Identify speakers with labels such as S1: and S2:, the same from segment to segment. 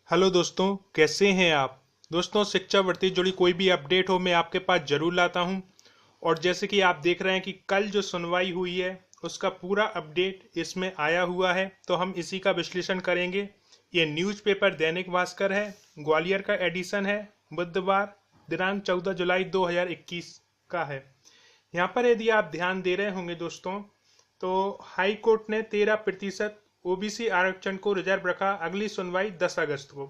S1: Hello दोस्तों, कैसे हैं आप। दोस्तों, शिक्षा बढ़ती जुड़ी कोई भी अपडेट हो मैं आपके पास जरूर लाता हूं। और जैसे कि आप देख रहे हैं कि कल जो सुनवाई हुई है उसका पूरा अपडेट इसमें आया हुआ है, तो हम इसी का विश्लेषण करेंगे। ये न्यूज़पेपर दैनिक भास्कर है, ग्वालियर का एडिशन है, बुधवार दिनांक 14 जुलाई 2021 का है। यहाँ पर यदि आप ध्यान दे रहे होंगे दोस्तों, तो हाई कोर्ट ने 13% ओबीसी आरक्षण को रिजर्व रखा, अगली सुनवाई 10 अगस्त को।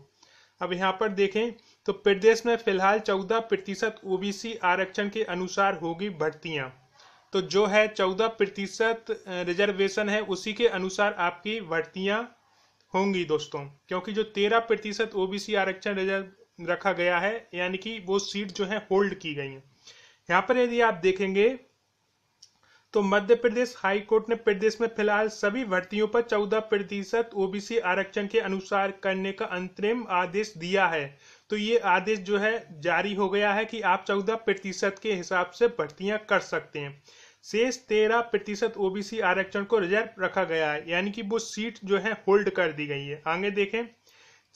S1: अब यहाँ पर देखें तो प्रदेश में फिलहाल 14% ओबीसी आरक्षण के अनुसार होगी भर्तियां। तो जो है 14% रिजर्वेशन है उसी के अनुसार आपकी भर्तियां होंगी दोस्तों, क्योंकि जो 13% ओबीसी आरक्षण रिजर्व रखा गया है यानी कि वो सीट जो है होल्ड की गई है। यहाँ पर यदि आप देखेंगे तो मध्य प्रदेश हाई कोर्ट ने प्रदेश में फिलहाल सभी भर्तियों पर 14% ओबीसी आरक्षण के अनुसार करने का अंतरिम आदेश दिया है। तो ये आदेश जो है जारी हो गया है कि आप 14% के हिसाब से भर्तियां कर सकते हैं। शेष 13% ओबीसी आरक्षण को रिजर्व रखा गया है, यानी कि वो सीट जो है होल्ड कर दी गई है। आगे देखें,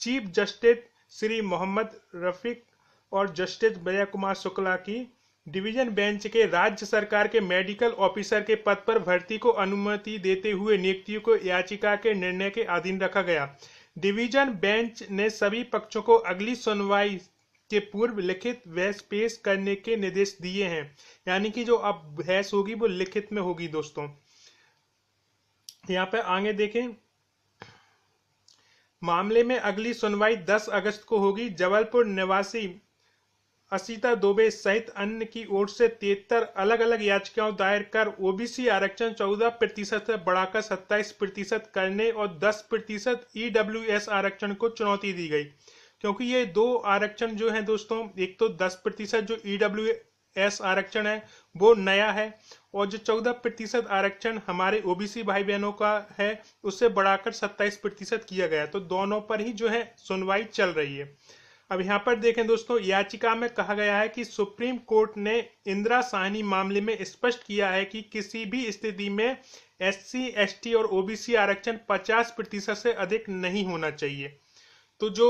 S1: चीफ जस्टिस श्री मोहम्मद रफीक और जस्टिस विजय कुमार शुक्ला की डिवीजन बेंच के राज्य सरकार के मेडिकल ऑफिसर के पद पर भर्ती को अनुमति देते हुए नियुक्तियों को याचिका के निर्णय के अधीन रखा गया। डिवीजन बेंच ने सभी पक्षों को अगली सुनवाई के पूर्व लिखित बहस पेश करने के निर्देश दिए हैं, यानी कि जो अब बहस होगी वो लिखित में होगी दोस्तों। यहाँ पे आगे देखें, मामले में अगली सुनवाई 10 अगस्त को होगी। जबलपुर निवासी असीता दुबे सहित अन्य की ओर से 73 अलग अलग याचिकाओं दायर कर ओबीसी आरक्षण 14% से बढ़ाकर 27% करने और 10% ईडब्ल्यूएस आरक्षण को चुनौती दी गई, क्योंकि ये दो आरक्षण जो है दोस्तों, एक तो 10% जो ईडब्ल्यूएस आरक्षण है वो नया है, और जो 14% आरक्षण हमारे ओबीसी भाई बहनों का है उससे बढ़ाकर 27% किया गया। तो दोनों पर ही जो है सुनवाई चल रही है। अब यहाँ पर देखें दोस्तों, याचिका में कहा गया है कि सुप्रीम कोर्ट ने इंदिरा साहनी मामले में स्पष्ट किया है कि किसी भी स्थिति में एससी, एसटी और ओबीसी आरक्षण 50% से अधिक नहीं होना चाहिए। तो जो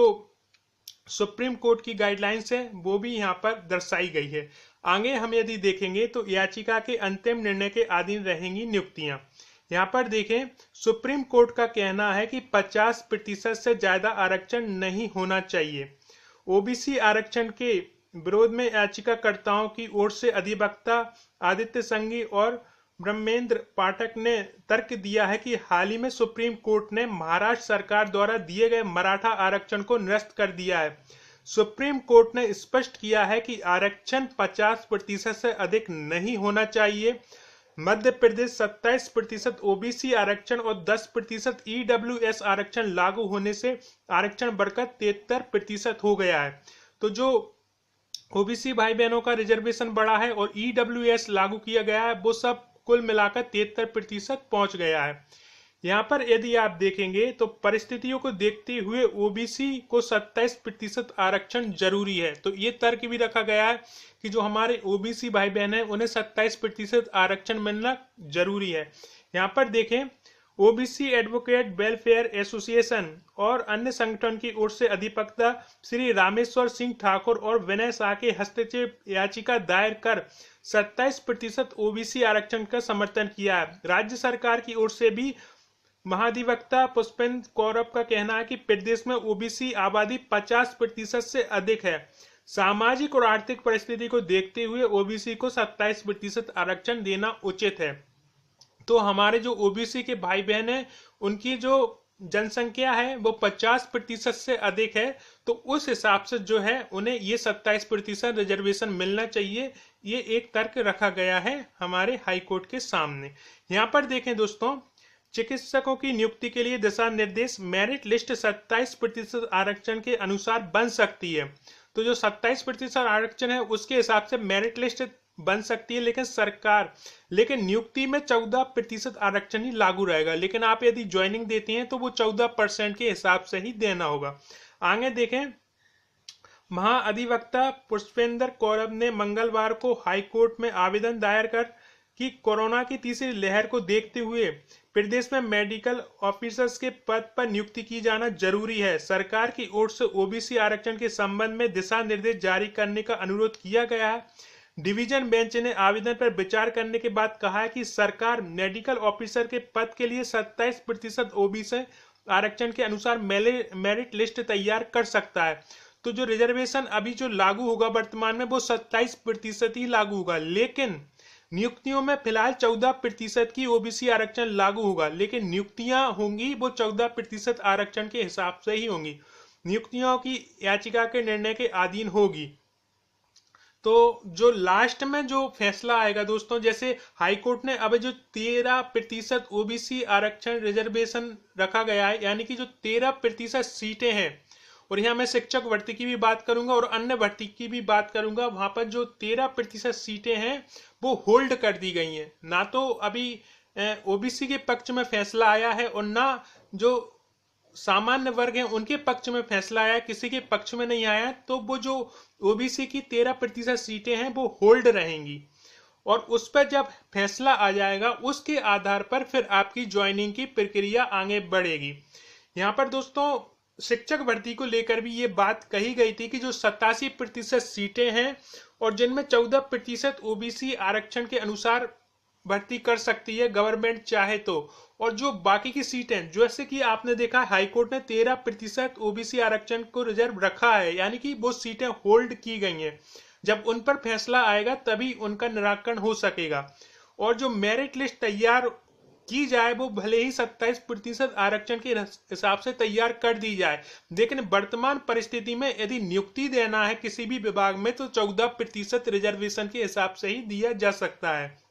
S1: सुप्रीम कोर्ट की गाइडलाइंस है वो भी यहाँ पर दर्शाई गई है। आगे हम यदि देखेंगे तो याचिका के अंतिम निर्णय के अधीन रहेंगी नियुक्तियां। यहाँ पर देखें, सुप्रीम कोर्ट का कहना है कि 50% से ज्यादा आरक्षण नहीं होना चाहिए। ओबीसी आरक्षण के विरोध में याचिकाकर्ताओं की ओर से अधिवक्ता आदित्य संघी और ब्रह्मेंद्र पाठक ने तर्क दिया है कि हाल ही में सुप्रीम कोर्ट ने महाराष्ट्र सरकार द्वारा दिए गए मराठा आरक्षण को निरस्त कर दिया है। सुप्रीम कोर्ट ने स्पष्ट किया है कि आरक्षण 50% से अधिक नहीं होना चाहिए। मध्य प्रदेश 27% ओबीसी आरक्षण और 10% ईडब्ल्यूएस आरक्षण लागू होने से आरक्षण बढ़कर 73% हो गया है। तो जो ओबीसी भाई बहनों का रिजर्वेशन बढ़ा है और ईडब्ल्यूएस लागू किया गया है वो सब कुल मिलाकर 73% पहुंच गया है। यहाँ पर यदि आप देखेंगे तो परिस्थितियों को देखते हुए ओबीसी को 27% आरक्षण जरूरी है। तो ये तर्क भी रखा गया है कि जो हमारे ओबीसी भाई बहन हैं उन्हें 27% आरक्षण मिलना जरूरी है। यहाँ पर देखें, ओबीसी एडवोकेट वेलफेयर एसोसिएशन और अन्य संगठन की ओर से अधिवक्ता श्री रामेश्वर सिंह ठाकुर और विनय शाह के हस्तक्षेप याचिका दायर कर 27% ओबीसी आरक्षण का समर्थन किया है। राज्य सरकार की ओर से भी महाधिवक्ता पुष्पेंद्र कौरव का कहना है कि प्रदेश में ओबीसी आबादी 50% से अधिक है। सामाजिक और आर्थिक परिस्थिति को देखते हुए ओबीसी को 27% आरक्षण देना उचित है। तो हमारे जो ओबीसी के भाई बहन हैं उनकी जो जनसंख्या है वो 50% से अधिक है, तो उस हिसाब से जो है उन्हें ये 27% रिजर्वेशन मिलना चाहिए। ये एक तर्क रखा गया है हमारे हाई कोर्ट के सामने। यहाँ पर देखें दोस्तों, चिकित्सकों की नियुक्ति के लिए दिशा निर्देश, मेरिट लिस्ट 27% आरक्षण के अनुसार बन सकती है। तो जो 27% आरक्षण है उसके हिसाब से मेरिट लिस्ट बन सकती है, लेकिन नियुक्ति में 14% आरक्षण ही लागू रहेगा। लेकिन आप यदि ज्वाइनिंग देते हैं तो वो 14% के हिसाब से ही देना होगा। आगे देखें, महाअधिवक्ता पुष्पेंद्र कौरव ने मंगलवार को हाईकोर्ट में आवेदन दायर कर कि कोरोना की तीसरी लहर को देखते हुए प्रदेश में मेडिकल ऑफिसर्स के पद पर नियुक्ति की जाना जरूरी है। सरकार की ओर से ओबीसी आरक्षण के संबंध में दिशा निर्देश जारी करने का अनुरोध किया गया है। डिवीजन बेंच ने आवेदन पर विचार करने के बाद कहा है कि सरकार मेडिकल ऑफिसर के पद के लिए 27% ओबीसी आरक्षण के अनुसार मेरिट लिस्ट तैयार कर सकता है। तो जो रिजर्वेशन अभी जो लागू होगा वर्तमान में वो 27% ही लागू होगा, लेकिन नियुक्तियों में फिलहाल 14% की ओबीसी आरक्षण लागू होगा, लेकिन नियुक्तियां होंगी वो 14% आरक्षण के हिसाब से ही होंगी। नियुक्तियों की याचिका के निर्णय के अधीन होगी। तो जो लास्ट में जो फैसला आएगा दोस्तों, जैसे हाईकोर्ट ने अब जो 13% ओबीसी आरक्षण रिजर्वेशन रखा गया है, यानी कि जो 13% सीटें हैं, और यहाँ मैं शिक्षक भर्ती की भी बात करूंगा और अन्य भर्ती की भी बात करूंगा, वहां पर जो 13% सीटें हैं वो होल्ड कर दी गई हैं। ना तो अभी ओबीसी के पक्ष में फैसला आया है और ना जो सामान्य वर्ग हैं उनके पक्ष में फैसला आया, किसी के पक्ष में नहीं आया। तो वो जो ओबीसी की 13% सीटें हैं वो होल्ड रहेंगी, और उस पर जब फैसला आ जाएगा उसके आधार पर फिर आपकी ज्वाइनिंग की प्रक्रिया आगे बढ़ेगी। यहाँ पर दोस्तों शिक्षक भर्ती को लेकर भी ये बात कही गई थी कि जो 87% सीटें हैं और जिनमें 14% ओबीसी आरक्षण के अनुसार भर्ती कर सकती है गवर्नमेंट चाहे तो, और जो बाकी की सीटें, जैसे कि आपने देखा हाईकोर्ट ने 13% ओबीसी आरक्षण को रिजर्व रखा है, यानी कि वो सीटें होल्ड की गई हैं। जब उन पर फैसला आएगा तभी उनका निराकरण हो सकेगा। और जो मेरिट लिस्ट तैयार की जाए वो भले ही 27% आरक्षण के हिसाब से तैयार कर दी जाए, लेकिन वर्तमान परिस्थिति में यदि नियुक्ति देना है किसी भी विभाग में तो 14% रिजर्वेशन के हिसाब से ही दिया जा सकता है।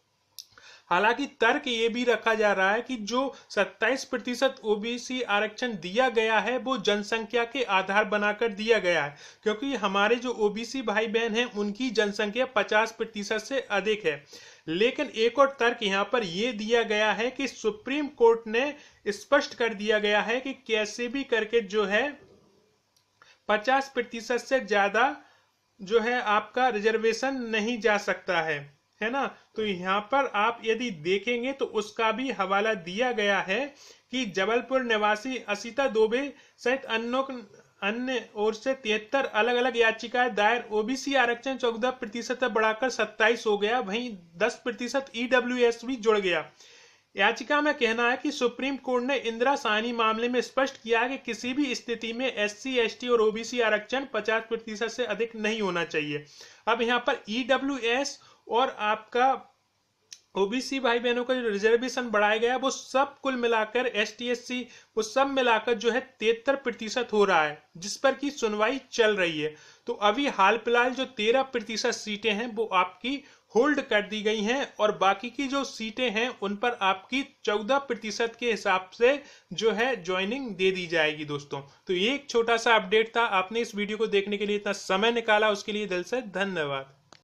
S1: हालांकि तर्क ये भी रखा जा रहा है कि जो 27% ओबीसी आरक्षण दिया गया है वो जनसंख्या के आधार बनाकर दिया गया है, क्योंकि हमारे जो ओबीसी भाई बहन हैं उनकी जनसंख्या 50% से अधिक है। लेकिन एक और तर्क यहाँ पर यह दिया गया है कि सुप्रीम कोर्ट ने स्पष्ट कर दिया गया है कि कैसे भी करके जो है 50% से ज्यादा जो है आपका रिजर्वेशन नहीं जा सकता है ना। तो यहाँ पर आप यदि देखेंगे तो उसका भी हवाला दिया गया है कि जबलपुर निवासी असीता दुबे सहित अन्य ओर से 73 अलग अलग याचिकाएं दायर। ओबीसी आरक्षण 14% बढ़ाकर 27 हो गया, वहीं 10% ईडब्ल्यूएस भी जुड़ गया। याचिका में कहना है कि सुप्रीम कोर्ट ने इंदिरा साहनी मामले में स्पष्ट किया कि किसी भी स्थिति में एससी, एसटी और ओबीसी आरक्षण 50% से अधिक नहीं होना चाहिए। अब यहाँ पर ईडब्ल्यूएस और आपका ओबीसी भाई बहनों का जो रिजर्वेशन बढ़ाया गया वो सब कुल मिलाकर एसटी, एससी वो सब मिलाकर जो है 73% हो रहा है, जिस पर की सुनवाई चल रही है। तो अभी हाल फिलहाल जो 13% सीटें हैं वो आपकी होल्ड कर दी गई हैं, और बाकी की जो सीटें हैं उन पर आपकी 14% के हिसाब से जो है ज्वाइनिंग दे दी जाएगी दोस्तों। तो ये एक छोटा सा अपडेट था। आपने इस वीडियो को देखने के लिए इतना समय निकाला उसके लिए दिल से धन्यवाद।